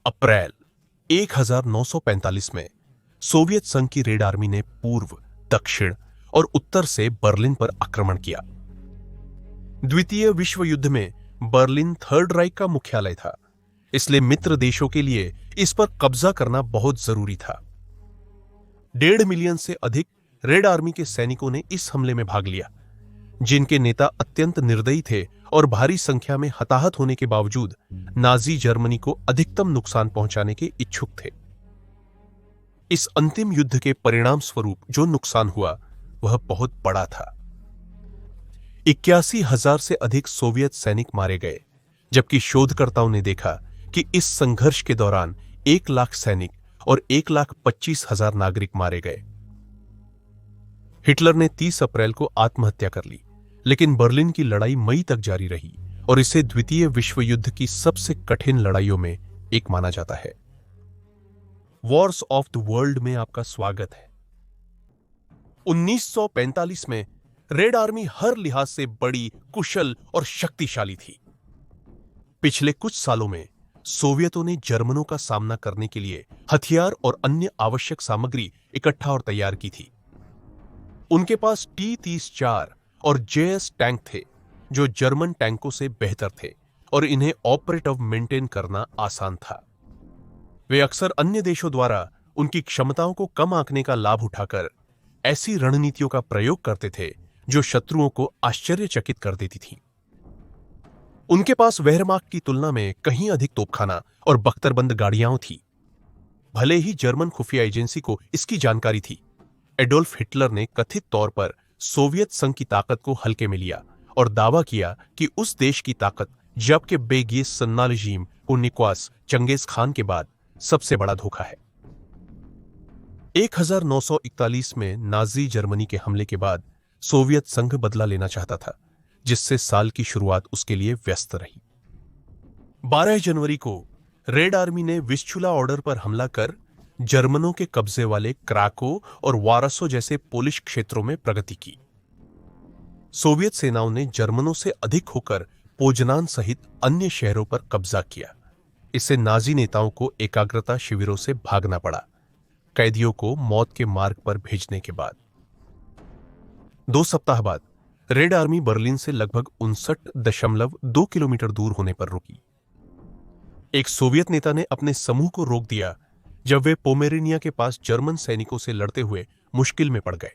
अप्रैल 1945 में सोवियत संघ की रेड आर्मी ने पूर्व, दक्षिण और उत्तर से बर्लिन पर आक्रमण किया। द्वितीय विश्व युद्ध में बर्लिन थर्ड राइक का मुख्यालय था, इसलिए मित्र देशों के लिए इस पर कब्जा करना बहुत जरूरी था। 1.5 मिलियन से अधिक रेड आर्मी के सैनिकों ने इस हमले में भाग लिया, जिनके नेता अत्यंत निर्दयी थे और भारी संख्या में हताहत होने के बावजूद नाजी जर्मनी को अधिकतम नुकसान पहुंचाने के इच्छुक थे। इस अंतिम युद्ध के परिणाम स्वरूप जो नुकसान हुआ वह बहुत बड़ा था। 81,000 से अधिक सोवियत सैनिक मारे गए, जबकि शोधकर्ताओं ने देखा कि इस संघर्ष के दौरान 1 लाख सैनिक और 1,25,000 नागरिक मारे गए। हिटलर ने 30 अप्रैल को आत्महत्या कर ली, लेकिन बर्लिन की लड़ाई मई तक जारी रही और इसे द्वितीय विश्व युद्ध की सबसे कठिन लड़ाइयों में एक माना जाता है। वॉर्स ऑफ द वर्ल्ड में आपका स्वागत है। 1945 में रेड आर्मी हर लिहाज से बड़ी, कुशल और शक्तिशाली थी। पिछले कुछ सालों में सोवियतों ने जर्मनों का सामना करने के लिए हथियार और अन्य आवश्यक सामग्री इकट्ठा और तैयार की थी। उनके पास T-34 और JS टैंक थे, जो जर्मन टैंकों से बेहतर थे और इन्हें ऑपरेटिव मेंटेन करना आसान था। वे अक्सर अन्य देशों द्वारा उनकी क्षमताओं को कम आंकने का लाभ उठाकर ऐसी रणनीतियों का प्रयोग करते थे जो शत्रुओं को आश्चर्यचकित कर देती थी। उनके पास वेहरमाख्ट की तुलना में कहीं अधिक तोपखाना और बख्तरबंद गाड़ियां थी। भले ही जर्मन खुफिया एजेंसी को इसकी जानकारी थी, एडोल्फ हिटलर ने कथित तौर पर सोवियत संघ की ताकत को हल्के में लिया और दावा किया कि उस देश की ताकत जबकि बेगिस सन्नालिजीम को निक्वास चंगेज खान के बाद सबसे बड़ा धोखा है। 1941 में नाजी जर्मनी के हमले के बाद सोवियत संघ बदला लेना चाहता था, जिससे साल की शुरुआत उसके लिए व्यस्त रही। 12 जनवरी को रेड आर्मी ने विस्चुला ऑर्डर पर हमला कर जर्मनों के कब्जे वाले क्राको और वारसो जैसे पोलिश क्षेत्रों में प्रगति की। सोवियत सेनाओं ने जर्मनों से अधिक होकर पोजनान सहित अन्य शहरों पर कब्जा किया। इससे नाजी नेताओं को एकाग्रता शिविरों से भागना पड़ा, कैदियों को मौत के मार्ग पर भेजने के बाद। 2 सप्ताह बाद रेड आर्मी बर्लिन से लगभग 59.2 किलोमीटर दूर होने पर रुकी। एक सोवियत नेता ने अपने समूह को रोक दिया जब वे पोमेरेनिया के पास जर्मन सैनिकों से लड़ते हुए मुश्किल में पड़ गए।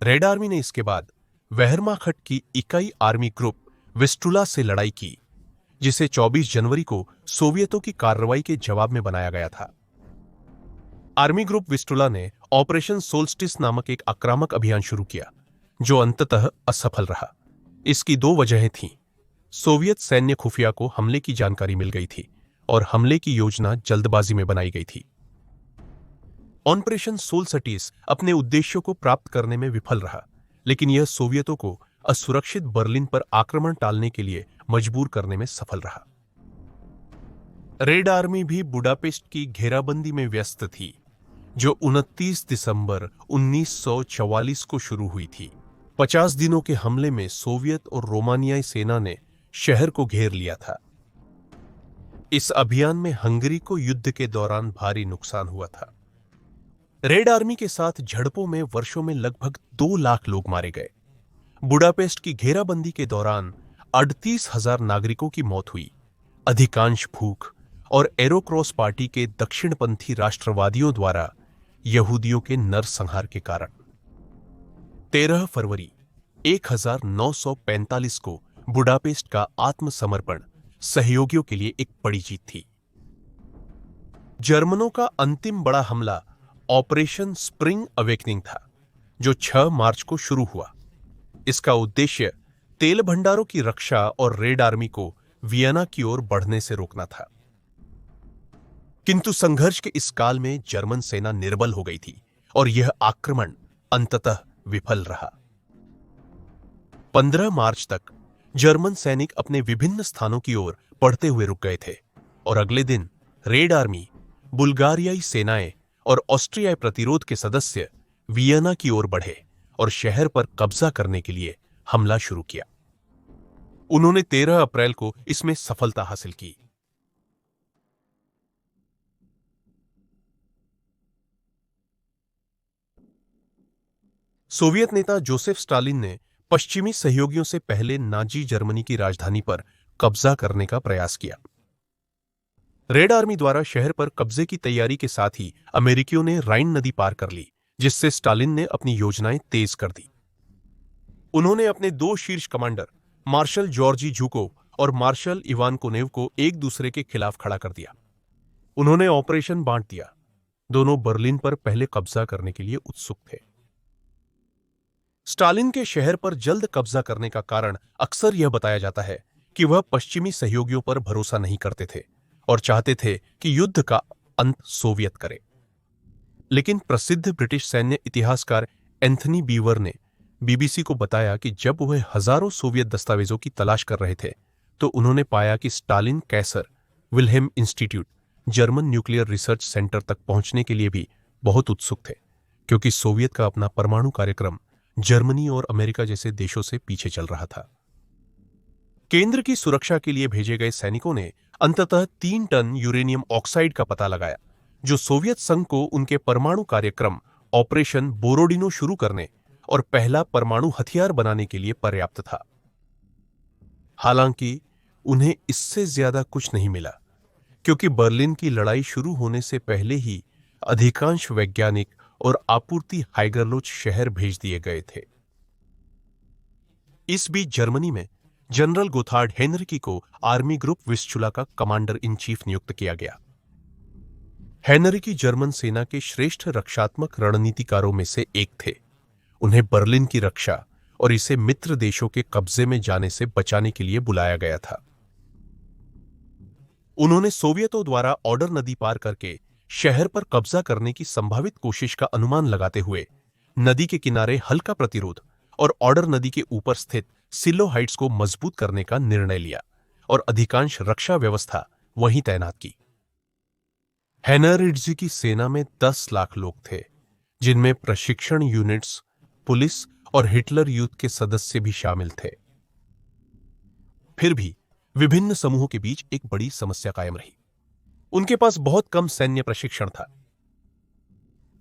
रेड आर्मी ने इसके बाद वेहरमाख्ट की इकाई आर्मी ग्रुप विस्टुला से लड़ाई की, जिसे 24 जनवरी को सोवियतों की कार्रवाई के जवाब में बनाया गया था। आर्मी ग्रुप विस्टुला ने ऑपरेशन सोल्स्टिस नामक एक आक्रामक अभियान शुरू किया, जो अंततः असफल रहा। इसकी 2 वजहें थीं। सोवियत सैन्य खुफिया को हमले की जानकारी मिल गई थी और हमले की योजना जल्दबाजी में बनाई गई थी। ऑपरेशन सोल्स्टिस अपने उद्देश्यों को प्राप्त करने में विफल रहा, लेकिन यह सोवियतों को असुरक्षित बर्लिन पर आक्रमण टालने के लिए मजबूर करने में सफल रहा। रेड आर्मी भी बुडापेस्ट की घेराबंदी में व्यस्त थी, जो 29 दिसंबर 1944 को शुरू हुई थी। 50 दिनों के हमले में सोवियत और रोमानियाई सेना ने शहर को घेर लिया था। इस अभियान में हंगरी को युद्ध के दौरान भारी नुकसान हुआ था। रेड आर्मी के साथ झड़पों में वर्षों में लगभग 2 लाख लोग मारे गए। बुडापेस्ट की घेराबंदी के दौरान 38,000 नागरिकों की मौत हुई, अधिकांश भूख और एरोक्रॉस पार्टी के दक्षिणपंथी राष्ट्रवादियों द्वारा यहूदियों के नरसंहार के कारण। 13 फरवरी 1945 को बुडापेस्ट का आत्मसमर्पण सहयोगियों के लिए एक बड़ी जीत थी। जर्मनों का अंतिम बड़ा हमला ऑपरेशन स्प्रिंग अवेकनिंग था, जो 6 मार्च को शुरू हुआ। इसका उद्देश्य तेल भंडारों की रक्षा और रेड आर्मी को वियना की ओर बढ़ने से रोकना था। किंतु संघर्ष के इस काल में जर्मन सेना निर्बल हो गई थी और यह आक्रमण अंततः विफल रहा। 15 मार्च तक जर्मन सैनिक अपने विभिन्न स्थानों की ओर बढ़ते हुए रुक गए थे और अगले दिन रेड आर्मी, बुल्गारियाई सेनाएं और ऑस्ट्रियाई प्रतिरोध के सदस्य वियना की ओर बढ़े और शहर पर कब्जा करने के लिए हमला शुरू किया। उन्होंने 13 अप्रैल को इसमें सफलता हासिल की। सोवियत नेता जोसेफ स्टालिन ने पश्चिमी सहयोगियों से पहले नाजी जर्मनी की राजधानी पर कब्जा करने का प्रयास किया। रेड आर्मी द्वारा शहर पर कब्जे की तैयारी के साथ ही अमेरिकियों ने राइन नदी पार कर ली, जिससे स्टालिन ने अपनी योजनाएं तेज कर दी। उन्होंने अपने दो शीर्ष कमांडर मार्शल जॉर्जी झुकोव और मार्शल इवान कोनेव को एक दूसरे के खिलाफ खड़ा कर दिया। उन्होंने ऑपरेशन बांट दिया। दोनों बर्लिन पर पहले कब्जा करने के लिए उत्सुक थे। स्टालिन के शहर पर जल्द कब्जा करने का कारण अक्सर यह बताया जाता है कि वह पश्चिमी सहयोगियों पर भरोसा नहीं करते थे और चाहते थे कि युद्ध का अंत सोवियत करे। लेकिन प्रसिद्ध ब्रिटिश सैन्य इतिहासकार एंथनी बीवर ने बीबीसी को बताया कि जब वह हजारों सोवियत दस्तावेजों की तलाश कर रहे थे तो उन्होंने पाया कि Stalin Kaiser Wilhelm institute German nuclear research centre तक पहुंचने के लिए भी बहुत उत्सुक थे, क्योंकि सोवियत का अपना परमाणु कार्यक्रम जर्मनी और अमेरिका जैसे देशों से पीछे चल रहा था। केंद्र की सुरक्षा के लिए भेजे गए सैनिकों ने अंततः 3 टन यूरेनियम ऑक्साइड का पता लगाया, जो सोवियत संघ को उनके परमाणु कार्यक्रम ऑपरेशन बोरोडिनो शुरू करने और पहला परमाणु हथियार बनाने के लिए पर्याप्त था। हालांकि उन्हें इससे ज्यादा कुछ नहीं मिला, क्योंकि बर्लिन की लड़ाई शुरू होने से पहले ही अधिकांश वैज्ञानिक और आपूर्ति हाइगरलोच शहर भेज दिए गए थे। इस बीच जर्मनी में जनरल गोथार्ड हेनरिकी को आर्मी ग्रुप विस्चुला का कमांडर इन चीफ नियुक्त किया गया। हेनरिकी जर्मन सेना के श्रेष्ठ रक्षात्मक रणनीतिकारों में से एक थे। उन्हें बर्लिन की रक्षा और इसे मित्र देशों के कब्जे में जाने से बचाने के लिए बुलाया गया था। उन्होंने सोवियतों द्वारा ऑडर नदी पार करके शहर पर कब्जा करने की संभावित कोशिश का अनुमान लगाते हुए नदी के किनारे हल्का प्रतिरोध और ऑडर नदी के ऊपर स्थित सिलो हाइट्स को मजबूत करने का निर्णय लिया और अधिकांश रक्षा व्यवस्था वहीं तैनात की। हेनरिट्जी की सेना में 10 लाख लोग थे, जिनमें प्रशिक्षण यूनिट्स, पुलिस और हिटलर यूथ के सदस्य भी शामिल थे। फिर भी विभिन्न समूहों के बीच एक बड़ी समस्या कायम रही। उनके पास बहुत कम सैन्य प्रशिक्षण था।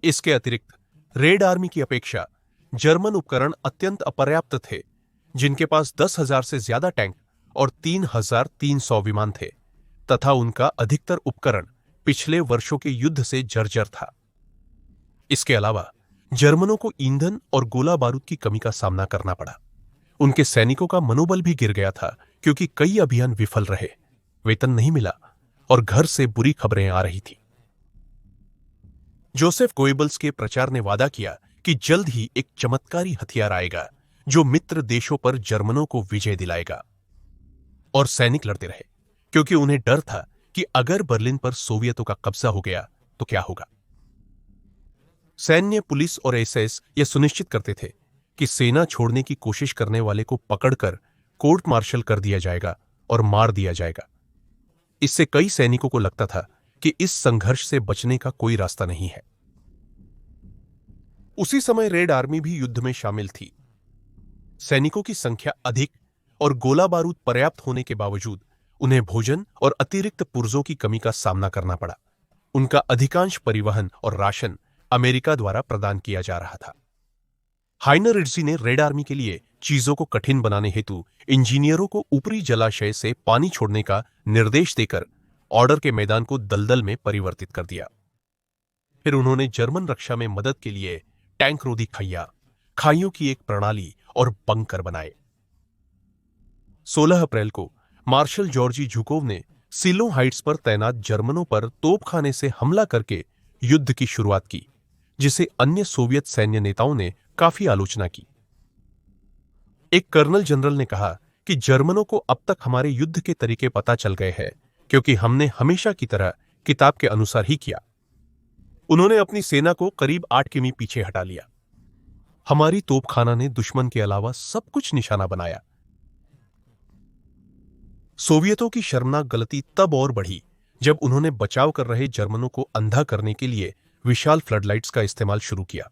इसके अतिरिक्त रेड आर्मी की अपेक्षा जर्मन उपकरण अत्यंत अपर्याप्त थे, जिनके पास 10,000 से ज्यादा टैंक और 3,300 विमान थे, तथा उनका अधिकतर उपकरण पिछले वर्षों के युद्ध से जर्जर था। इसके अलावा जर्मनों को ईंधन और गोला बारूद की कमी का सामना करना पड़ा। उनके सैनिकों का मनोबल भी गिर गया था, क्योंकि कई अभियान विफल रहे, वेतन नहीं मिला और घर से बुरी खबरें आ रही थी। जोसेफ गोएबल्स के प्रचार ने वादा किया कि जल्द ही एक चमत्कारी हथियार आएगा जो मित्र देशों पर जर्मनों को विजय दिलाएगा। और सैनिक लड़ते रहे, क्योंकि उन्हें डर था कि अगर बर्लिन पर सोवियतों का कब्जा हो गया तो क्या होगा। सैन्य, पुलिस और एसएस यह सुनिश्चित करते थे कि सेना छोड़ने की कोशिश करने वाले को पकड़कर कोर्ट मार्शल कर दिया जाएगा और मार दिया जाएगा। इससे कई सैनिकों को लगता था कि इस संघर्ष से बचने का कोई रास्ता नहीं है। उसी समय रेड आर्मी भी युद्ध में शामिल थी। सैनिकों की संख्या अधिक और गोला बारूद पर्याप्त होने के बावजूद उन्हें भोजन और अतिरिक्त पुर्जों की कमी का सामना करना पड़ा। उनका अधिकांश परिवहन और राशन अमेरिका द्वारा प्रदान किया जा रहा था। हाइनरिट्जी ने रेड आर्मी के लिए चीजों को कठिन बनाने हेतु इंजीनियरों को ऊपरी जलाशय से पानी छोड़ने का निर्देश देकर ऑर्डर के मैदान को दलदल में परिवर्तित कर दिया। फिर उन्होंने जर्मन रक्षा में मदद के लिए टैंक रोधी खाइयों की एक प्रणाली और बंकर बनाए। 16 अप्रैल को मार्शल जॉर्जी झुकोव ने सिलो हाइट्स पर तैनात जर्मनों पर तोपखाने से हमला करके युद्ध की शुरुआत की, जिसे अन्य सोवियत सैन्य नेताओं ने काफी आलोचना की। एक कर्नल जनरल ने कहा कि जर्मनों को अब तक हमारे युद्ध के तरीके पता चल गए हैं, क्योंकि हमने हमेशा की तरह किताब के अनुसार ही किया। उन्होंने अपनी सेना को करीब 8 किमी पीछे हटा लिया। हमारी तोपखाना ने दुश्मन के अलावा सब कुछ निशाना बनाया। सोवियतों की शर्मनाक गलती तब और बढ़ी जब उन्होंने बचाव कर रहे जर्मनों को अंधा करने के लिए विशाल फ्लडलाइट्स का इस्तेमाल शुरू किया।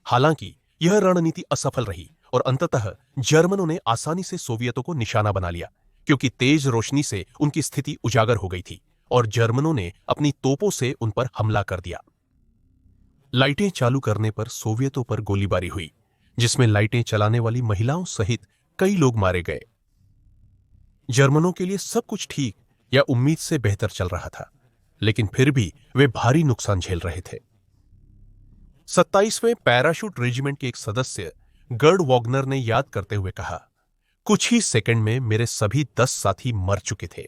हालांकि यह रणनीति असफल रही और अंततः जर्मनों ने आसानी से सोवियतों को निशाना बना लिया, क्योंकि तेज रोशनी से उनकी स्थिति उजागर हो गई थी और जर्मनों ने अपनी तोपों से उन पर हमला कर दिया। लाइटें चालू करने पर सोवियतों पर गोलीबारी हुई, जिसमें लाइटें चलाने वाली महिलाओं सहित कई लोग मारे गए। जर्मनों के लिए सब कुछ ठीक या उम्मीद से बेहतर चल रहा था, लेकिन फिर भी वे भारी नुकसान झेल रहे थे। 27वें पैराशूट रेजिमेंट के एक सदस्य गर्ड वॉग्नर ने याद करते हुए कहा, कुछ ही सेकंड में मेरे सभी 10 साथी मर चुके थे।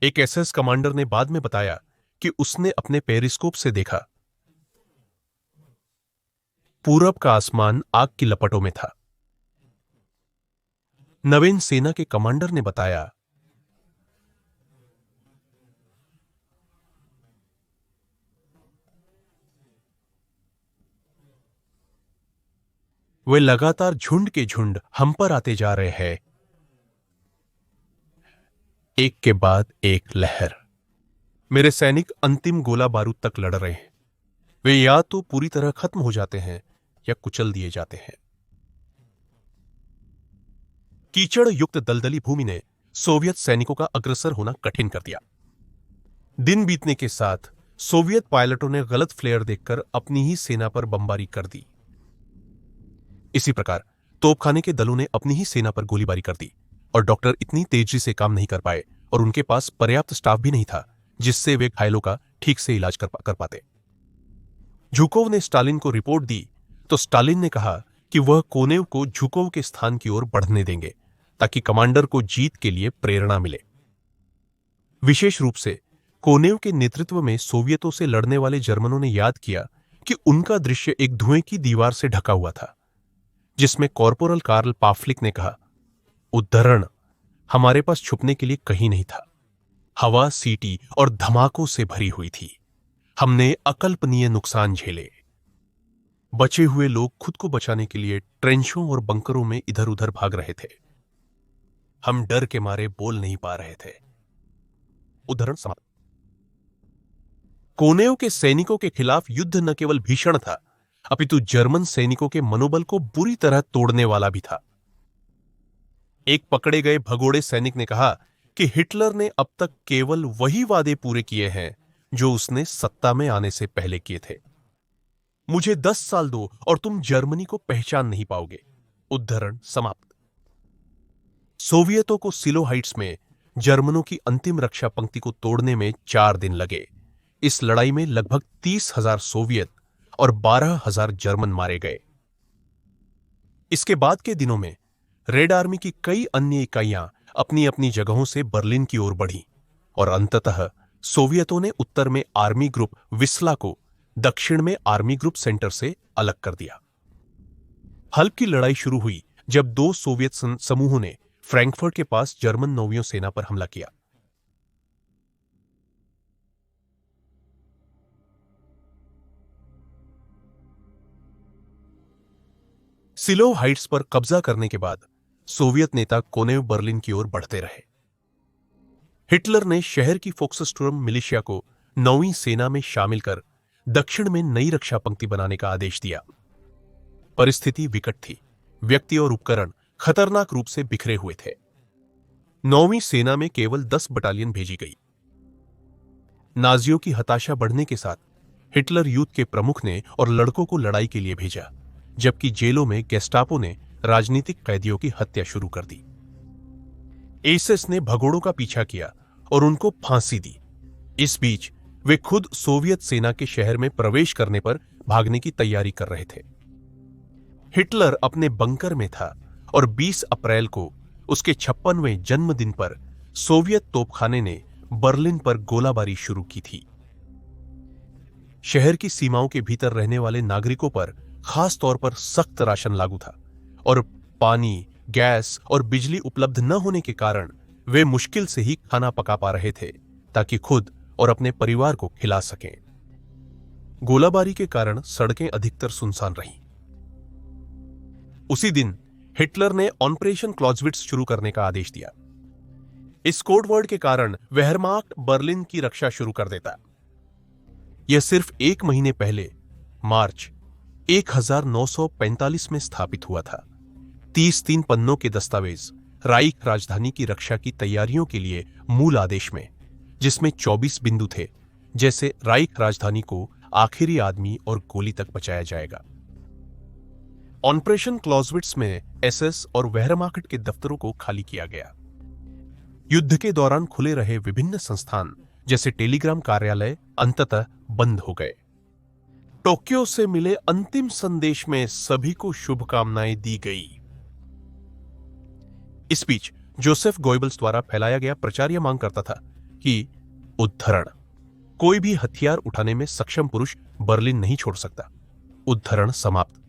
एक एसएस कमांडर ने बाद में बताया कि उसने अपने पेरिस्कोप से देखा, पूरब का आसमान आग की लपटों में था। नवीन सेना के कमांडर ने बताया, वे लगातार झुंड के झुंड हम पर आते जा रहे हैं, एक के बाद एक लहर। मेरे सैनिक अंतिम गोला बारूद तक लड़ रहे हैं। वे या तो पूरी तरह खत्म हो जाते हैं या कुचल दिए जाते हैं। कीचड़ युक्त दलदली भूमि ने सोवियत सैनिकों का अग्रसर होना कठिन कर दिया। दिन बीतने के साथ सोवियत पायलटों ने गलत फ्लेयर देखकर अपनी ही सेना पर बमबारी कर दी। इसी प्रकार तोपखाने के दलों ने अपनी ही सेना पर गोलीबारी कर दी और डॉक्टर इतनी तेजी से काम नहीं कर पाए और उनके पास पर्याप्त स्टाफ भी नहीं था जिससे वे घायलों का ठीक से इलाज कर पाते। झुकोव ने स्टालिन को रिपोर्ट दी तो स्टालिन ने कहा कि वह कोनेव को झुकोव के स्थान की ओर बढ़ने देंगे ताकि कमांडर को जीत के लिए प्रेरणा मिले। विशेष रूप से कोनेव के नेतृत्व में सोवियतों से लड़ने वाले जर्मनों ने याद किया कि उनका दृश्य एक धुएं की दीवार से ढका हुआ था, जिसमें कॉर्पोरल कार्ल पाफलिक ने कहा, उद्धरण हमारे पास छुपने के लिए कहीं नहीं था। हवा सीटी और धमाकों से भरी हुई थी। हमने अकल्पनीय नुकसान झेले। बचे हुए लोग खुद को बचाने के लिए ट्रेंचों और बंकरों में इधर उधर भाग रहे थे। हम डर के मारे बोल नहीं पा रहे थे। उदाहरण समाप्त। कोनेव के सैनिकों के खिलाफ युद्ध न केवल भीषण था, अपितु जर्मन सैनिकों के मनोबल को बुरी तरह तोड़ने वाला भी था। एक पकड़े गए भगोड़े सैनिक ने कहा कि हिटलर ने अब तक केवल वही वादे पूरे किए हैं जो उसने सत्ता में आने से पहले किए थे। मुझे 10 साल दो और तुम जर्मनी को पहचान नहीं पाओगे। उद्धरण समाप्त। सोवियतों को सिलो हाइट्स में जर्मनों की अंतिम रक्षा पंक्ति को तोड़ने में 4 दिन लगे। इस लड़ाई में लगभग 30,000 सोवियत और 12,000 जर्मन मारे गए। इसके बाद के दिनों में रेड आर्मी की कई अन्य इकाइयां अपनी अपनी जगहों से बर्लिन की ओर बढ़ी और अंततः सोवियतों ने उत्तर में आर्मी ग्रुप विस्ला को दक्षिण में आर्मी ग्रुप सेंटर से अलग कर दिया। हल्ब की लड़ाई शुरू हुई जब 2 सोवियत समूहों ने फ्रैंकफर्ट के पास जर्मन नौवीं सेना पर हमला किया। सिलो हाइट्स पर कब्जा करने के बाद सोवियत नेता कोनेव बर्लिन की ओर बढ़ते रहे। हिटलर ने शहर की फोक्सस्ट्रोम मिलिशिया को 9वीं सेना में शामिल कर दक्षिण में नई रक्षा पंक्ति बनाने का आदेश दिया। परिस्थिति विकट थी। व्यक्ति और उपकरण खतरनाक रूप से बिखरे हुए थे। 9वीं सेना में केवल 10 बटालियन भेजी गई। नाजियों की हताशा बढ़ने के साथ हिटलर यूथ के प्रमुख ने और लड़कों को लड़ाई के लिए भेजा, जबकि जेलों में गेस्टापो ने राजनीतिक कैदियों की हत्या शुरू कर दी। एसएस ने भगोड़ों का पीछा किया और उनको फांसी दी। इस बीच वे खुद सोवियत सेना के शहर में प्रवेश करने पर भागने की तैयारी कर रहे थे। हिटलर अपने बंकर में था और 20 अप्रैल को उसके 56वें जन्मदिन पर सोवियत तोपखाने ने बर्लिन पर गोलाबारी शुरू की थी। शहर की सीमाओं के भीतर रहने वाले नागरिकों पर खास तौर पर सख्त राशन लागू था और पानी, गैस और बिजली उपलब्ध न होने के कारण वे मुश्किल से ही खाना पका पा रहे थे ताकि खुद और अपने परिवार को खिला सकें। गोलाबारी के कारण सड़कें अधिकतर सुनसान रहीं। उसी दिन हिटलर ने ऑपरेशन क्लॉज़विट्ज शुरू करने का आदेश दिया। इस कोड वर्ड के कारण वेहरमाख्ट बर्लिन की रक्षा शुरू कर देता। यह सिर्फ 1 महीने पहले मार्च 1945 में स्थापित हुआ था। 30 पन्नों के दस्तावेज राइख राजधानी की रक्षा की तैयारियों के लिए मूल आदेश में, जिसमें 24 बिंदु थे, जैसे राइख राजधानी को आखिरी आदमी और गोली तक बचाया जाएगा। ऑपरेशन क्लॉजविट्स में एसएस और वेहरमाख्ट के दफ्तरों को खाली किया गया। युद्ध के दौरान खुले रहे विभिन्न संस्थान जैसे टेलीग्राम कार्यालय अंततः बंद हो गए। टोक्यो से मिले अंतिम संदेश में सभी को शुभकामनाएं दी गई। इस बीच जोसेफ गोइबल्स द्वारा फैलाया गया प्रचार यह मांग करता था कि उद्धरण, कोई भी हथियार उठाने में सक्षम पुरुष बर्लिन नहीं छोड़ सकता। उद्धरण समाप्त,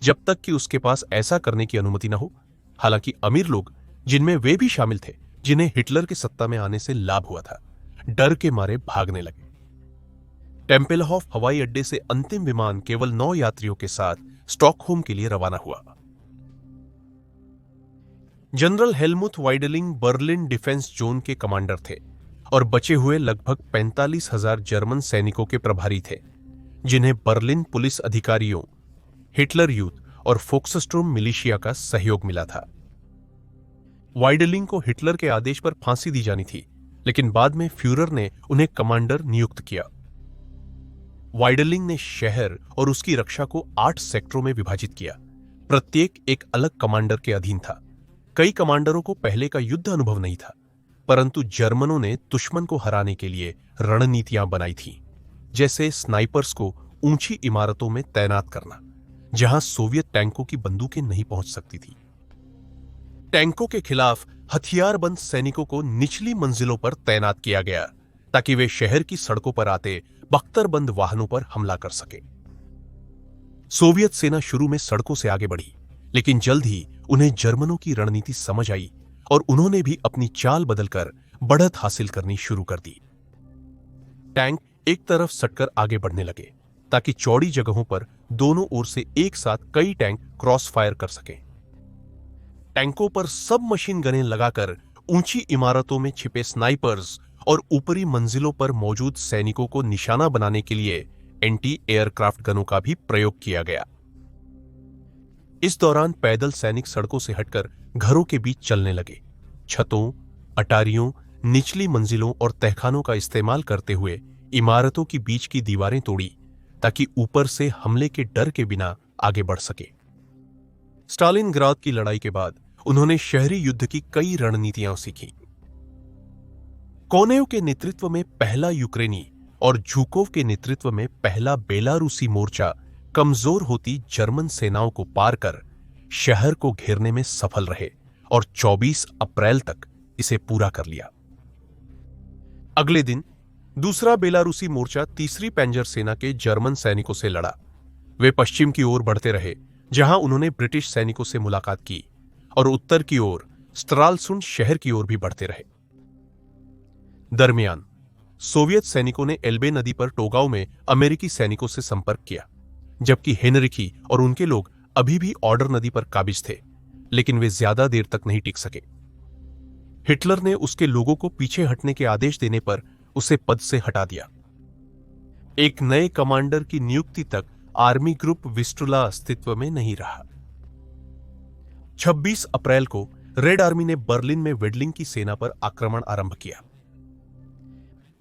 जब तक कि उसके पास ऐसा करने की अनुमति न हो। हालांकि अमीर लोग, जिनमें वे भी शामिल थे, जिन्हें हिटलर के सत्ता में आने से लाभ हुआ था, डर के मारे भागने लगे। टेम्पेलहॉफ हवाई अड्डे से अंतिम विमान केवल 9 यात्रियों के साथ स्टॉकहोम के लिए रवाना हुआ। जनरल हेलमुथ वाइडलिंग बर्लिन डिफेंस जोन के कमांडर थे और बचे हुए लगभग 45,000 जर्मन सैनिकों के प्रभारी थे, जिन्हें बर्लिन पुलिस अधिकारियों, हिटलर यूथ और फोक्सस्ट्रोम मिलिशिया का सहयोग मिला था। वाइडलिंग को हिटलर के आदेश पर फांसी दी जानी थी, लेकिन बाद में फ्यूरर ने उन्हें कमांडर नियुक्त किया। वाइडलिंग ने शहर और उसकी रक्षा को 8 सेक्टरों में विभाजित किया। प्रत्येक एक अलग कमांडर के अधीन था। कई कमांडरों को पहले का युद्ध अनुभव नहीं था, परंतु जर्मनों ने दुश्मन को हराने के लिए रणनीतियां बनाई थीं, जैसे स्नाइपर्स को ऊंची इमारतों में तैनात करना, जहां सोवियत टैंकों की बंदूकें नहीं पहुंच सकती थी। टैंकों के खिलाफ हथियारबंद सैनिकों को निचली मंजिलों पर तैनात किया गया, ताकि वे शहर की सड़कों पर आते बख्तरबंद वाहनों पर हमला कर सके। सोवियत सेना शुरू में सड़कों से आगे बढ़ी, लेकिन जल्द ही उन्हें जर्मनों की रणनीति समझ आई और उन्होंने भी अपनी चाल बदलकर बढ़त हासिल करनी शुरू कर दी। टैंक एक तरफ सटकर आगे बढ़ने लगे, ताकि चौड़ी जगहों पर दोनों ओर से एक साथ कई टैंक क्रॉस फायर कर सकें। टैंकों पर सब मशीन गनें लगाकर ऊंची इमारतों में छिपे स्नाइपर्स और ऊपरी मंजिलों पर मौजूद सैनिकों को निशाना बनाने के लिए एंटी एयरक्राफ्ट गनों का भी प्रयोग किया गया। इस दौरान पैदल सैनिक सड़कों से हटकर घरों के बीच चलने लगे। छतों, अटारियों, निचली मंजिलों और तहखानों का इस्तेमाल करते हुए इमारतों की बीच की दीवारें तोड़ी, ताकि ऊपर से हमले के डर के बिना आगे बढ़ सके। स्टालिनग्राद की लड़ाई के बाद उन्होंने शहरी युद्ध की कई रणनीतियां सीखी। कोनेव के नेतृत्व में पहला यूक्रेनी और झुकोव के नेतृत्व में पहला बेलारूसी मोर्चा कमजोर होती जर्मन सेनाओं को पार कर शहर को घेरने में सफल रहे और 24 अप्रैल तक इसे पूरा कर लिया। अगले दिन दूसरा बेलारूसी मोर्चा तीसरी पेंजर सेना के जर्मन सैनिकों से लड़ा। वे पश्चिम की ओर बढ़ते रहे, जहां उन्होंने ब्रिटिश सैनिकों से मुलाकात की, और उत्तर की ओर स्ट्रालसुंड शहर की ओर भी बढ़ते रहे। दरमियान सोवियत सैनिकों ने एल्बे नदी पर टोगाव में अमेरिकी सैनिकों से संपर्क किया, जबकि हेनरिकी और उनके लोग अभी भी ऑर्डर नदी पर काबिज थे, लेकिन वे ज्यादा देर तक नहीं टिक सके। हिटलर ने उसके लोगों को पीछे हटने के आदेश देने पर उसे पद से हटा दिया। एक नए कमांडर की नियुक्ति तक आर्मी ग्रुप विस्टुला अस्तित्व में नहीं रहा। 26 अप्रैल को रेड आर्मी ने बर्लिन में वेडलिंग की सेना पर आक्रमण आरंभ किया।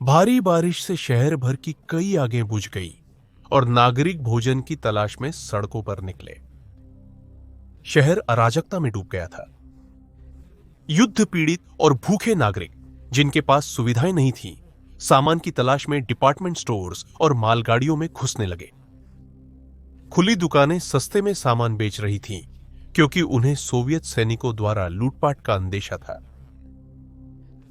भारी बारिश से शहर भर की कई आगें बुझ गई और नागरिक भोजन की तलाश में सड़कों पर निकले। शहर अराजकता में डूब गया था। युद्ध पीड़ित और भूखे नागरिक, जिनके पास सुविधाएं नहीं थीं, सामान की तलाश में डिपार्टमेंट स्टोर्स और मालगाड़ियों में घुसने लगे। खुली दुकानें सस्ते में सामान बेच रही थीं, क्योंकि उन्हें सोवियत सैनिकों द्वारा लूटपाट का अंदेशा था।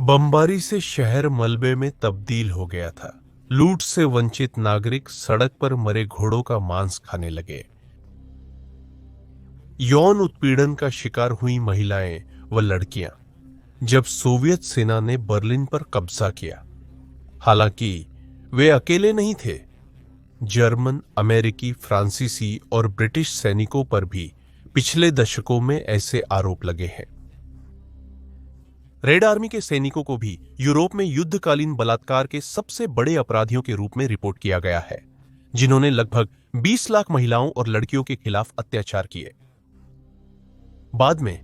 बमबारी से शहर मलबे में तब्दील हो गया था। लूट से वंचित नागरिक सड़क पर मरे घोड़ों का मांस खाने लगे। यौन उत्पीड़न का शिकार हुई महिलाएं व लड़कियां जब सोवियत सेना ने बर्लिन पर कब्जा किया। हालांकि वे अकेले नहीं थे। जर्मन, अमेरिकी, फ्रांसीसी और ब्रिटिश सैनिकों पर भी पिछले दशकों में ऐसे आरोप लगे हैं। रेड आर्मी के सैनिकों को भी यूरोप में युद्धकालीन बलात्कार के सबसे बड़े अपराधियों के रूप में रिपोर्ट किया गया है, जिन्होंने लगभग 20 लाख महिलाओं और लड़कियों के खिलाफ अत्याचार किए। बाद में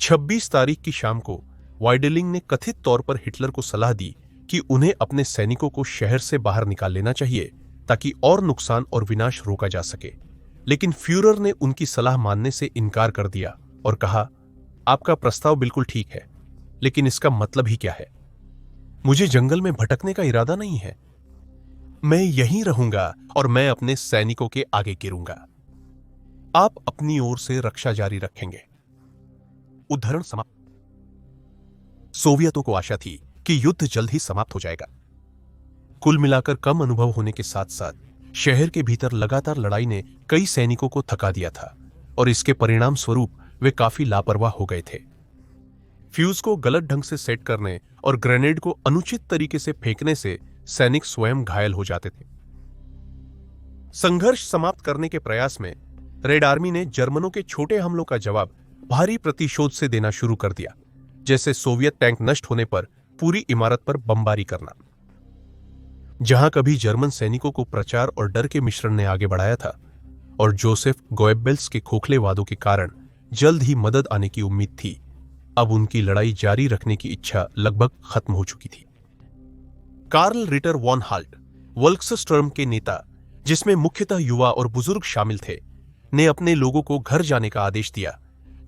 26 तारीख की शाम को वाइडलिंग ने कथित तौर पर हिटलर को सलाह दी कि उन्हें अपने सैनिकों को शहर से बाहर निकाल लेना चाहिए ताकि और नुकसान और विनाश रोका जा सके। लेकिन फ्यूरर ने उनकी सलाह मानने से इनकार कर दिया और कहा, आपका प्रस्ताव बिल्कुल ठीक है, लेकिन इसका मतलब ही क्या है? मुझे जंगल में भटकने का इरादा नहीं है। मैं यहीं रहूंगा और मैं अपने सैनिकों के आगे गिरूंगा। आप अपनी ओर से रक्षा जारी रखेंगे। उद्धरण समाप्त। सोवियतों को आशा थी कि युद्ध जल्द ही समाप्त हो जाएगा। कुल मिलाकर कम अनुभव होने के साथ साथ शहर के भीतर लगातार लड़ाई ने कई सैनिकों को थका दिया था और इसके परिणाम स्वरूप वे काफी लापरवाह हो गए थे। फ्यूज को गलत ढंग से सेट करने और ग्रेनेड को अनुचित तरीके से फेंकने से सैनिक स्वयं घायल हो जाते थे। संघर्ष समाप्त करने के प्रयास में रेड आर्मी ने जर्मनों के छोटे हमलों का जवाब भारी प्रतिशोध से देना शुरू कर दिया, जैसे सोवियत टैंक नष्ट होने पर पूरी इमारत पर बमबारी करना। जहां कभी जर्मन सैनिकों को प्रचार और डर के मिश्रण ने आगे बढ़ाया था और जोसेफ गोएब्बेल्स के खोखले वादों के कारण जल्द ही मदद आने की उम्मीद थी, अब उनकी लड़ाई जारी रखने की इच्छा लगभग खत्म हो चुकी थी। कार्ल रिटर वॉन हाल्ट, वोल्क्सस्टर्म के नेता, जिसमें मुख्यतः युवा और बुजुर्ग शामिल थे, ने अपने लोगों को घर जाने का आदेश दिया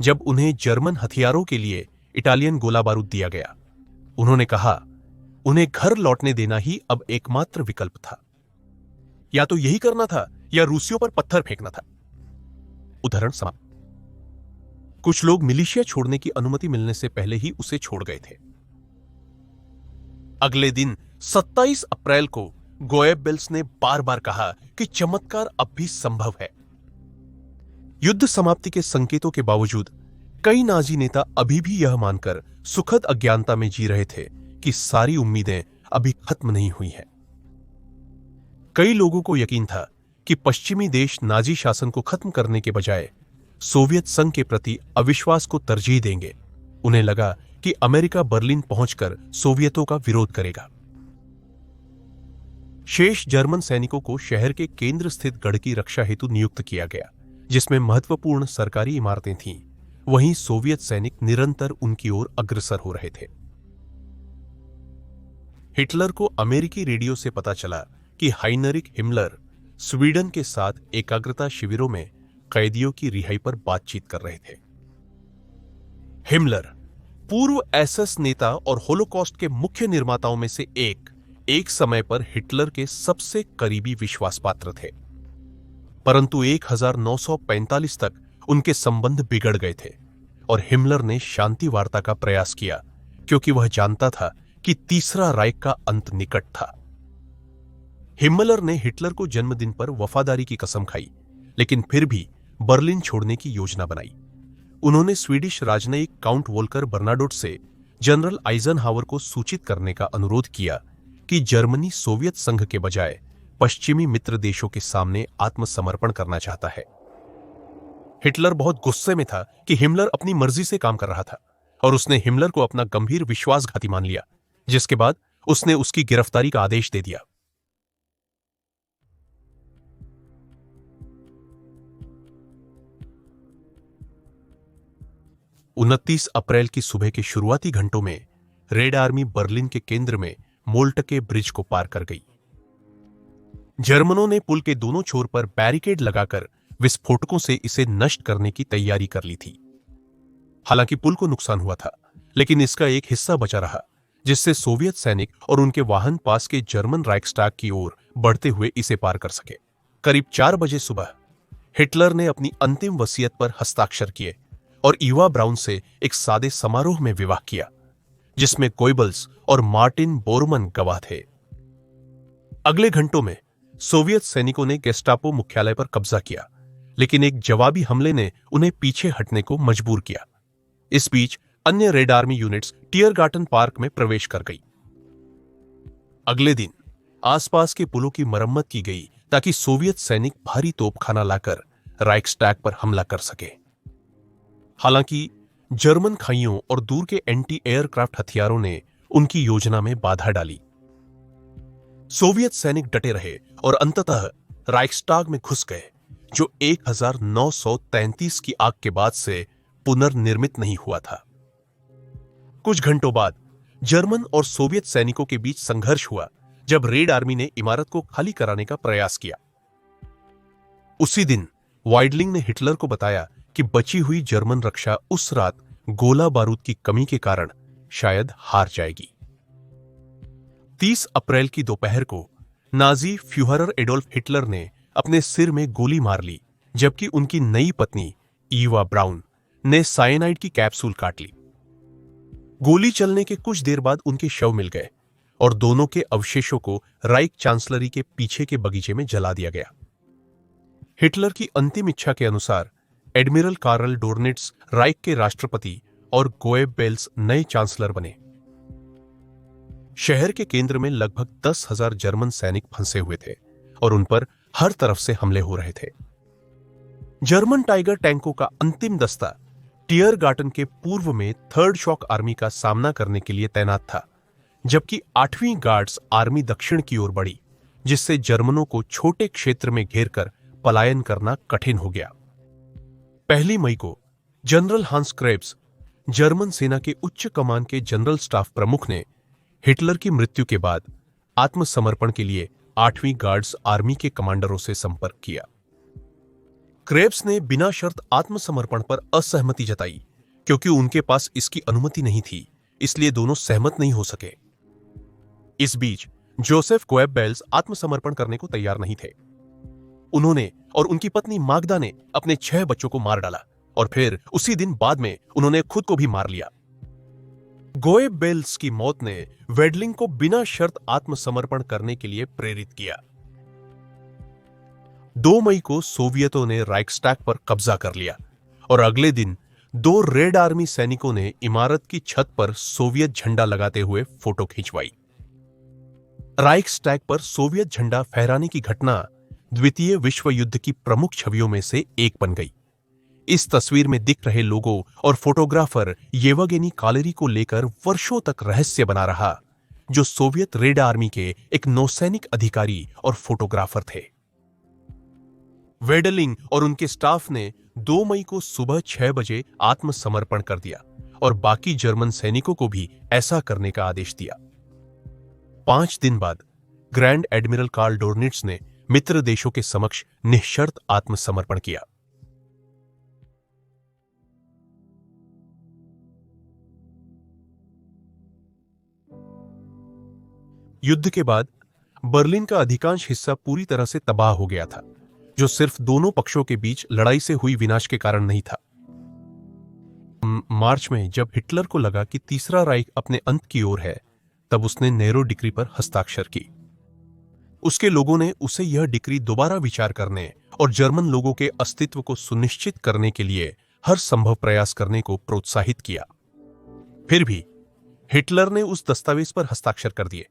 जब उन्हें जर्मन हथियारों के लिए इटालियन गोला बारूद दिया गया। उन्होंने कहा, उन्हें घर लौटने देना ही अब एकमात्र विकल्प था। या तो यही करना था या रूसियों पर पत्थर फेंकना था। उदाहरण समाप्त। कुछ लोग मिलिशिया छोड़ने की अनुमति मिलने से पहले ही उसे छोड़ गए थे। अगले दिन 27 अप्रैल को गोएब्बेल्स ने बार बार कहा कि चमत्कार अब भी संभव है। युद्ध समाप्ति के संकेतों के बावजूद कई नाजी नेता अभी भी यह मानकर सुखद अज्ञानता में जी रहे थे कि सारी उम्मीदें अभी खत्म नहीं हुई हैं। कई लोगों को यकीन था कि पश्चिमी देश नाजी शासन को खत्म करने के बजाय सोवियत संघ के प्रति अविश्वास को तरजीह देंगे। उन्हें लगा कि अमेरिका बर्लिन पहुंचकर सोवियतों का विरोध करेगा। शेष जर्मन सैनिकों को शहर के केंद्र स्थित गढ़ की रक्षा हेतु नियुक्त किया गया, जिसमें महत्वपूर्ण सरकारी इमारतें थीं। वहीं सोवियत सैनिक निरंतर उनकी ओर अग्रसर हो रहे थे। हिटलर को अमेरिकी रेडियो से पता चला कि हाइनरिक हिमलर स्वीडन के साथ एकाग्रता शिविरों में कैदियों की रिहाई पर बातचीत कर रहे थे। हिमलर पूर्व एसएस नेता और होलोकॉस्ट के मुख्य निर्माताओं में से एक समय पर हिटलर के सबसे करीबी विश्वासपात्र थे, परंतु 1945 तक उनके संबंध बिगड़ गए थे और हिमलर ने शांति वार्ता का प्रयास किया क्योंकि वह जानता था कि तीसरा राइख का अंत निकट था। हिमलर ने हिटलर को जन्मदिन पर वफादारी की कसम खाई, लेकिन फिर भी बर्लिन छोड़ने की योजना बनाई। उन्होंने स्वीडिश राजनयिक काउंट वोल्कर बर्नाडोट से जनरल आइजनहावर को सूचित करने का अनुरोध किया कि जर्मनी सोवियत संघ के बजाय पश्चिमी मित्र देशों के सामने आत्मसमर्पण करना चाहता है। हिटलर बहुत गुस्से में था कि हिमलर अपनी मर्जी से काम कर रहा था और उसने हिमलर को अपना गंभीर विश्वासघाती मान लिया, जिसके बाद उसने उसकी गिरफ्तारी का आदेश दे दिया। उनतीस अप्रैल की सुबह के शुरुआती घंटों में रेड आर्मी बर्लिन के केंद्र में मोल्टके ब्रिज को पार कर गई। जर्मनों ने पुल के दोनों छोर पर बैरिकेड लगाकर विस्फोटकों से इसे नष्ट करने की तैयारी कर ली थी। हालांकि पुल को नुकसान हुआ था, लेकिन इसका एक हिस्सा बचा रहा, जिससे सोवियत सैनिक और उनके वाहन पास के जर्मन राइक्सटाग की ओर बढ़ते हुए इसे पार कर सके। करीब 4 बजे सुबह हिटलर ने अपनी अंतिम वसीयत पर हस्ताक्षर किए और ईवा ब्राउन से एक सादे समारोह में विवाह किया, जिसमें गोइबल्स और मार्टिन बोरमन गवाह थे। अगले घंटों में सोवियत सैनिकों ने गेस्टापो मुख्यालय पर कब्जा किया, लेकिन एक जवाबी हमले ने उन्हें पीछे हटने को मजबूर किया। इस बीच अन्य रेड आर्मी यूनिट्स टीयरगार्टन पार्क में प्रवेश कर गई। अगले दिन आसपास के पुलों की मरम्मत की गई ताकि सोवियत सैनिक भारी तोपखाना लाकर राइक्सटैग पर हमला कर सके। हालांकि जर्मन खाइयों और दूर के एंटी एयरक्राफ्ट हथियारों ने उनकी योजना में बाधा डाली। सोवियत सैनिक डटे रहे और अंततः राइक्सटाग में घुस गए, जो 1933 की आग के बाद से पुनर्निर्मित नहीं हुआ था। कुछ घंटों बाद जर्मन और सोवियत सैनिकों के बीच संघर्ष हुआ जब रेड आर्मी ने इमारत को खाली कराने का प्रयास किया। उसी दिन वाइडलिंग ने हिटलर को बताया कि बची हुई जर्मन रक्षा उस रात गोला बारूद की कमी के कारण शायद हार जाएगी। 30 अप्रैल की दोपहर को नाजी फ्यूहरर एडोल्फ हिटलर ने अपने सिर में गोली मार ली, जबकि उनकी नई पत्नी ईवा ब्राउन ने साइनाइड की कैप्सूल काट ली। गोली चलने के कुछ देर बाद उनके शव मिल गए और दोनों के अवशेषों को राइक चांसलरी के पीछे के बगीचे में जला दिया गया। हिटलर की अंतिम इच्छा के अनुसार एडमिरल कार्ल डोर्निट्ज राइक के राष्ट्रपति और गोएबेल्स नए चांसलर बने। शहर के केंद्र में लगभग 10,000 जर्मन सैनिक फंसे हुए थे और उन पर हर तरफ से हमले हो रहे थे। जर्मन टाइगर टैंकों का अंतिम दस्ता टीयरगार्टन के पूर्व में थर्ड शॉक आर्मी का सामना करने के लिए तैनात था, जबकि 8वीं गार्ड्स आर्मी दक्षिण की ओर बढ़ी, जिससे जर्मनों को छोटे क्षेत्र में घेरकर पलायन करना कठिन हो गया। 1 मई को जनरल हांस क्रेब्स, जर्मन सेना के उच्च कमान के जनरल स्टाफ प्रमुख, ने हिटलर की मृत्यु के बाद आत्मसमर्पण के लिए 8वीं गार्ड्स आर्मी के कमांडरों से संपर्क किया। क्रेब्स ने बिना शर्त आत्मसमर्पण पर असहमति जताई, क्योंकि उनके पास इसकी अनुमति नहीं थी, इसलिए दोनों सहमत नहीं हो सके। इस बीच जोसेफ गोएबेल्स आत्मसमर्पण करने को तैयार नहीं थे। उन्होंने और उनकी पत्नी माग्दा ने अपने 6 बच्चों को मार डाला और फिर उसी दिन बाद में उन्होंने खुद को भी मार लिया। गोएबेल्स की मौत ने वेडलिंग को बिना शर्त आत्मसमर्पण करने के लिए प्रेरित किया। 2 मई को सोवियतों ने राइक्सटैग पर कब्जा कर लिया और अगले दिन 2 रेड आर्मी सैनिकों ने इमारत की छत पर सोवियत झंडा लगाते हुए फोटो खिंचवाई। राइक्सटैग पर सोवियत झंडा फहराने की घटना द्वितीय विश्व युद्ध की प्रमुख छवियों में से एक बन गई। इस तस्वीर में दिख रहे लोगों और फोटोग्राफर येवगेनी कालेरी को लेकर वर्षों तक रहस्य बना रहा, जो सोवियत रेड आर्मी के एक नौसैनिक अधिकारी और फोटोग्राफर थे। वेडलिंग और उनके स्टाफ ने 2 मई को सुबह 6 बजे आत्मसमर्पण कर दिया और बाकी जर्मन सैनिकों को भी ऐसा करने का आदेश दिया। 5 दिन बाद ग्रैंड एडमिरल कार्ल डोर्निट्ज ने मित्र देशों के समक्ष निःशर्त आत्मसमर्पण किया। युद्ध के बाद बर्लिन का अधिकांश हिस्सा पूरी तरह से तबाह हो गया था, जो सिर्फ दोनों पक्षों के बीच लड़ाई से हुई विनाश के कारण नहीं था। मार्च में जब हिटलर को लगा कि तीसरा राइक अपने अंत की ओर है, तब उसने नेरो डिक्री पर हस्ताक्षर की। उसके लोगों ने उसे यह डिक्री दोबारा विचार करने और जर्मन लोगों के अस्तित्व को सुनिश्चित करने के लिए हर संभव प्रयास करने को प्रोत्साहित किया। फिर भी हिटलर ने उस दस्तावेज पर हस्ताक्षर कर दिए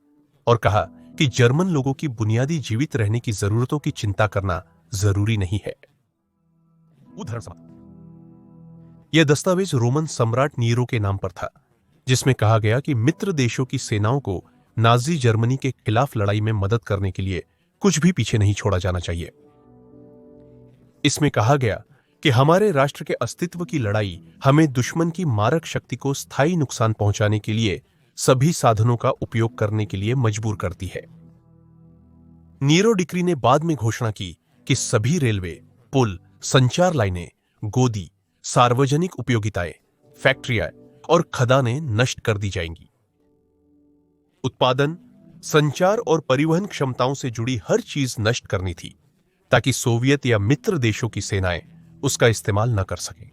और कहा कि जर्मन लोगों की बुनियादी जीवित रहने की जरूरतों की चिंता करना जरूरी नहीं है। यह दस्तावेज रोमन सम्राट नीरो के नाम पर था, जिसमें कहा गया कि मित्र देशों की सेनाओं को नाजी जर्मनी के खिलाफ लड़ाई में मदद करने के लिए कुछ भी पीछे नहीं छोड़ा जाना चाहिए। इसमें कहा गया कि हमारे राष्ट्र के अस्तित्व की लड़ाई हमें दुश्मन की मारक शक्ति को स्थायी नुकसान पहुंचाने के लिए सभी साधनों का उपयोग करने के लिए मजबूर करती है। नीरो डिक्री ने बाद में घोषणा की कि सभी रेलवे, पुल, संचार लाइनें, गोदी, सार्वजनिक उपयोगिताएं, फैक्ट्रियां और खदानें नष्ट कर दी जाएंगी। उत्पादन, संचार और परिवहन क्षमताओं से जुड़ी हर चीज नष्ट करनी थी, ताकि सोवियत या मित्र देशों की सेनाएं उसका इस्तेमाल न कर सकें।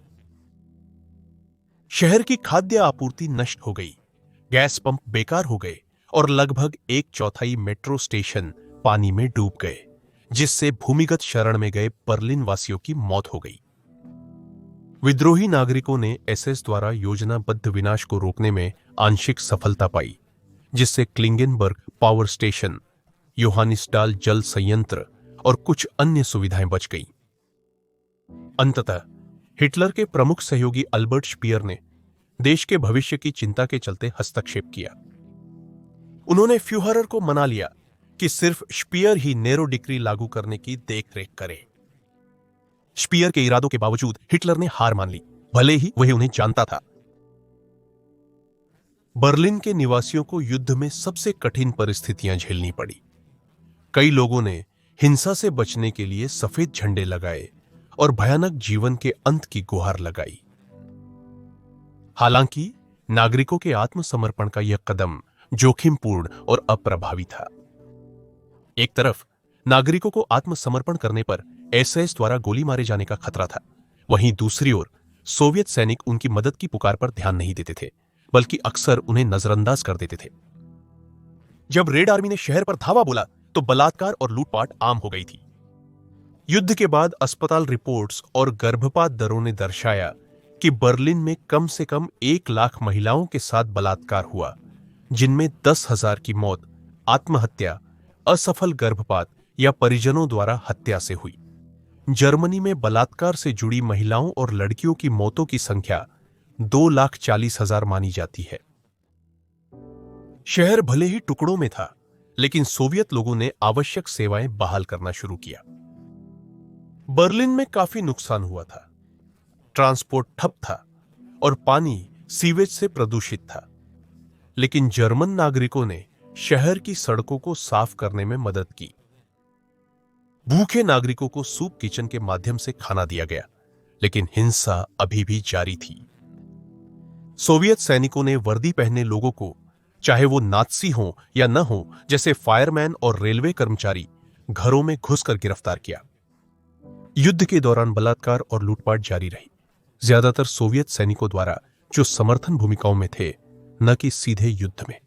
शहर की खाद्य आपूर्ति नष्ट हो गई, गैस पंप बेकार हो गए और लगभग 1/4 मेट्रो स्टेशन पानी में डूब गए, जिससे भूमिगत शरण में गए बर्लिन वासियों की मौत हो गई। विद्रोही नागरिकों ने एसएस द्वारा योजनाबद्ध विनाश को रोकने में आंशिक सफलता पाई, जिससे क्लिंगेनबर्ग पावर स्टेशन, योहानिसडाल जल संयंत्र और कुछ अन्य सुविधाएं बच गईं। अंततः हिटलर के प्रमुख सहयोगी अल्बर्ट स्पीयर ने देश के भविष्य की चिंता के चलते हस्तक्षेप किया। उन्होंने फ्यूहरर को मना लिया कि सिर्फ स्पीयर ही नेरो डिक्री लागू करने की देखरेख करे। स्पीयर के इरादों के बावजूद हिटलर ने हार मान ली, भले ही वह उन्हें जानता था। बर्लिन के निवासियों को युद्ध में सबसे कठिन परिस्थितियां झेलनी पड़ी। कई लोगों ने हिंसा से बचने के लिए सफेद झंडे लगाए और भयानक जीवन के अंत की गुहार लगाई। हालांकि नागरिकों के आत्मसमर्पण का यह कदम जोखिमपूर्ण और अप्रभावी था। एक तरफ नागरिकों को आत्मसमर्पण करने पर एसएस द्वारा गोली मारे जाने का खतरा था, वहीं दूसरी ओर सोवियत सैनिक उनकी मदद की पुकार पर ध्यान नहीं देते थे, बल्कि अक्सर उन्हें नजरअंदाज कर देते थे। जब रेड आर्मी ने शहर पर धावा बोला तो बलात्कार और लूटपाट आम हो गई थी। युद्ध के बाद अस्पताल रिपोर्ट्स और गर्भपात दरों ने दर्शाया कि बर्लिन में कम से कम 1 लाख महिलाओं के साथ बलात्कार हुआ, जिनमें 10,000 की मौत आत्महत्या, असफल गर्भपात या परिजनों द्वारा हत्या से हुई। जर्मनी में बलात्कार से जुड़ी महिलाओं और लड़कियों की मौतों की संख्या 2,40,000 मानी जाती है। शहर भले ही टुकड़ों में था, लेकिन सोवियत लोगों ने आवश्यक सेवाएं बहाल करना शुरू किया। बर्लिन में काफी नुकसान हुआ था। ट्रांसपोर्ट ठप था और पानी सीवेज से प्रदूषित था, लेकिन जर्मन नागरिकों ने शहर की सड़कों को साफ करने में मदद की। भूखे नागरिकों को सूप किचन के माध्यम से खाना दिया गया, लेकिन हिंसा अभी भी जारी थी। सोवियत सैनिकों ने वर्दी पहने लोगों को, चाहे वो नात्सी हो या न हो, जैसे फायरमैन और रेलवे कर्मचारी, घरों में घुसकर गिरफ्तार किया। युद्ध के दौरान बलात्कार और लूटपाट जारी रही, ज्यादातर सोवियत सैनिकों द्वारा जो समर्थन भूमिकाओं में थे, न कि सीधे युद्ध में।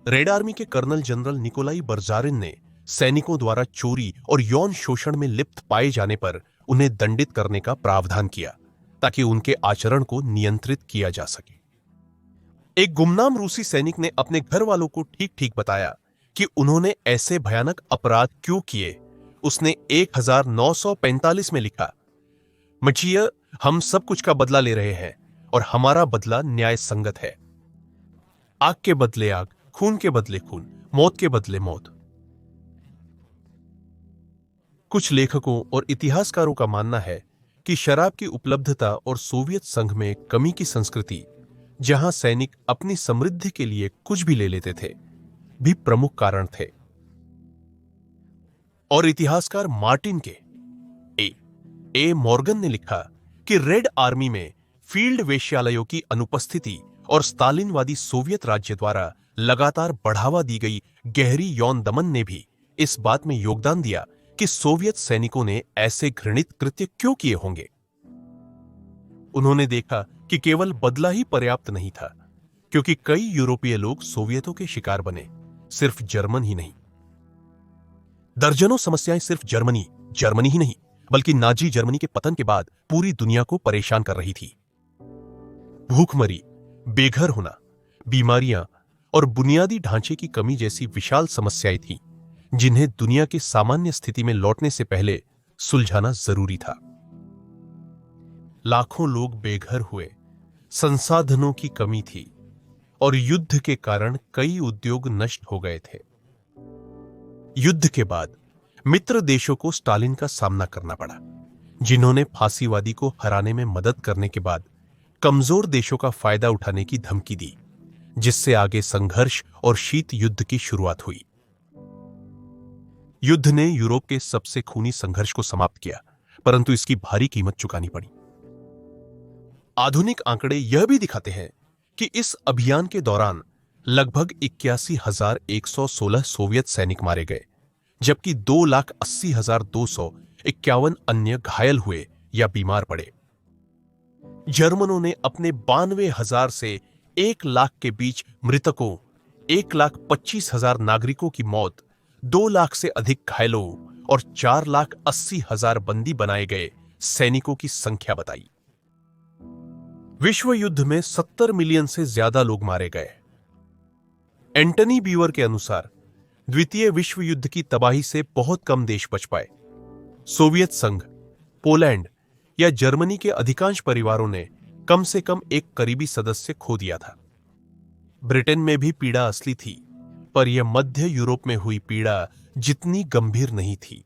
रेड आर्मी के कर्नल जनरल निकोलाई बर्जारिन ने सैनिकों द्वारा चोरी और यौन शोषण में लिप्त पाए जाने पर उन्हें दंडित करने का प्रावधान किया, ताकि उनके आचरण को नियंत्रित किया जा सके। एक गुमनाम रूसी सैनिक ने अपने घर वालों को ठीक ठीक बताया कि उन्होंने ऐसे भयानक अपराध क्यों किए। उसने 1945 में लिखा, मचिया, हम सब कुछ का बदला ले रहे हैं और हमारा बदला न्याय संगत है। आग के बदले आग, खून के बदले खून, मौत के बदले मौत। कुछ लेखकों और इतिहासकारों का मानना है कि शराब की उपलब्धता और सोवियत संघ में कमी की संस्कृति, जहां सैनिक अपनी समृद्धि के लिए कुछ भी ले लेते थे, भी प्रमुख कारण थे। और इतिहासकार मार्टिन के ए मॉर्गन ने लिखा कि रेड आर्मी में फील्ड वेश्यालयों की अनुपस्थिति और स्टालिनवादी सोवियत राज्य द्वारा लगातार बढ़ावा दी गई गहरी यौन दमन ने भी इस बात में योगदान दिया कि सोवियत सैनिकों ने ऐसे घृणित कृत्य क्यों किए होंगे। उन्होंने देखा कि केवल बदला ही पर्याप्त नहीं था, क्योंकि कई यूरोपीय लोग सोवियतों के शिकार बने, सिर्फ जर्मन ही नहीं। दर्जनों समस्याएं सिर्फ जर्मनी ही नहीं, बल्कि नाजी जर्मनी के पतन के बाद पूरी दुनिया को परेशान कर रही थी। भूखमरी, बेघर होना, बीमारियां और बुनियादी ढांचे की कमी जैसी विशाल समस्याएं थीं, जिन्हें दुनिया की सामान्य स्थिति में लौटने से पहले सुलझाना जरूरी था। लाखों लोग बेघर हुए, संसाधनों की कमी थी और युद्ध के कारण कई उद्योग नष्ट हो गए थे। युद्ध के बाद मित्र देशों को स्टालिन का सामना करना पड़ा, जिन्होंने फांसीवादी को हराने में मदद करने के बाद कमजोर देशों का फायदा उठाने की धमकी दी, जिससे आगे संघर्ष और शीत युद्ध की शुरुआत हुई। युद्ध ने यूरोप के सबसे खूनी संघर्ष को समाप्त किया, परंतु इसकी भारी कीमत चुकानी पड़ी। आधुनिक आंकड़े यह भी दिखाते हैं कि इस अभियान के दौरान लगभग 81,116 सोवियत सैनिक मारे गए, जबकि 2,80,251 अन्य घायल हुए या बीमार पड़े। जर्मनों ने अपने 92,000 से 1 लाख के बीच मृतकों, 1,25,000 नागरिकों की मौत, 2 लाख से अधिक घायलों और 4,80,000 बंदी बनाए गए सैनिकों की संख्या बताई। विश्व युद्ध में 70 मिलियन से ज्यादा लोग मारे गए। एंटनी बीवर के अनुसार द्वितीय विश्व युद्ध की तबाही से बहुत कम देश बच पाए। सोवियत संघ, पोलैंड या जर्मनी के अधिकांश परिवारों ने कम से कम एक करीबी सदस्य खो दिया था। ब्रिटेन में भी पीड़ा असली थी, पर यह मध्य यूरोप में हुई पीड़ा जितनी गंभीर नहीं थी।